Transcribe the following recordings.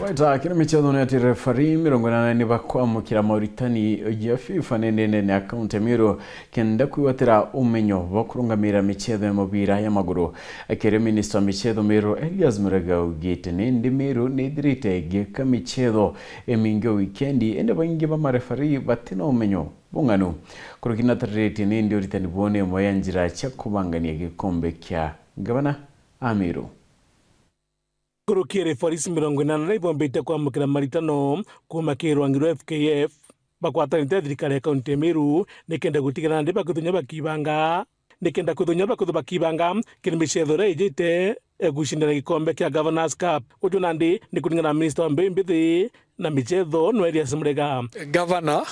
Waita kina michezo na referee mirongo nane bakwamukira Mauritani ya FIFA nene account emiro kenda kwiwatira umenyo bakurungamira michezo ya mubira ya maguru akere minister michezo miro Elias Murega ugite nindi miro nidirite geka michezo emingo weekendi ende bangi ba referee batino umenyo bungano kurukina tarete nindi oritani bone moyanjira cyakubangania gikombe kya gabana Amiro Kurukire Forisi mirongo inana na ibombete kwamukira maritano kuma kirwangiro FKF bakwatanite thirikari ya kaunti Meru nikenda gutigana ndi bakuthunya bakibanga nikenda kuthunya bakibanga kiri michetho ijite gushindana gikombe kya Governors Cup ujuna ndi nikuringana minister wa mbimbithi na michetho no Elias Murega. Governor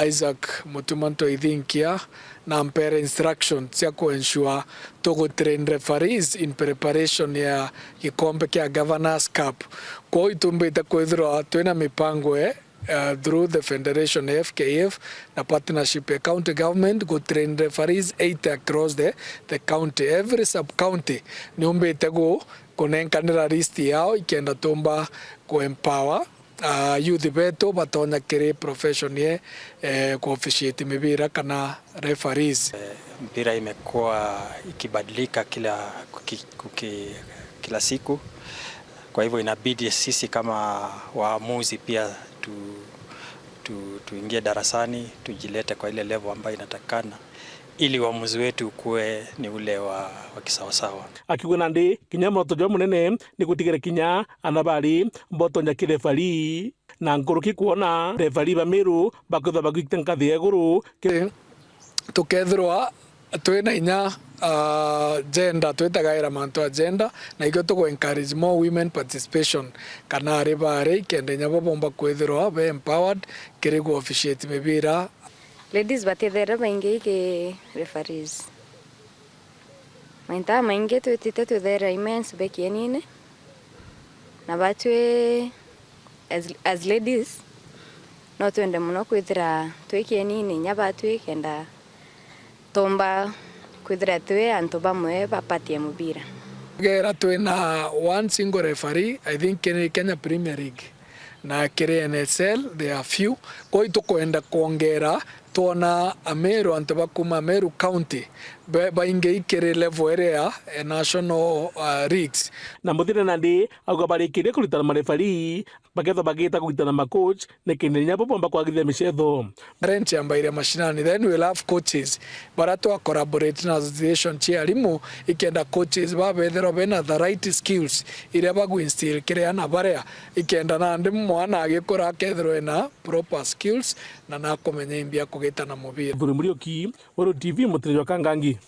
Isaac Mutumanto ithinkia na mpere instructions cia ku ensure to train referees in preparation ya gikombe kya Governors Cup ko itumbite kwithira twina mipango through the Federation FKF na partnership ya county government go train referees 8 across the county. Every sub county niumbite go kunenkanira list yao ikenda tumba ku empower youth beto batonya kire profession ye ku officiate mibira kana referees. Mpira imekuwa ikibadilika kila siku, kwa hivyo inabidi sisi kama waamuzi pia tuingie darasani, tujilete kwa ile level ambayo inatakana ili uamuzi wetu kuwe ni ule wa kisawasawa. Akiguna ndi kinya moto jo munene ni gutigere kinya anabali mboto nya kirefari na nguruki kuona refari ba Meru bakutha bagwitenka thieguru tukethirwa twina inya gender twitagaira mantu agenda na igyo tugo encourage more women participation kana ribare kende nyabo bomba kwethirwa be empowered kiri go officiate mibira. Ladies batethera maingi ke referees mainta maingi twitite twethera immense bekienine na batwe as ladies no twende muno kwithira twekienine nyabatwe kenda tomba kwithira twe antu bamwe bapatie mubira gera twina one single referee I think in Kenya Premier League na kire NSL there are few ko itukwenda kuongera tona Meru antu bakuma Meru County bainge ikere level area national leagues na muthire nandi agobarikirie kurutana marefari bagetho bagita kurutana ma coach nekendenya bomba kwagithia michetho rent ambaire mashinani then we'll have coaches barato collaborate na association chiarimu ikenda coaches babethero bena the right skills ire bagu instill kire na barea ikenda na ndi mwana agikora kethero na proper skills na nakomenya imbia kugita na mubira. Buri muri oki Woro TV mutrejo kangangi.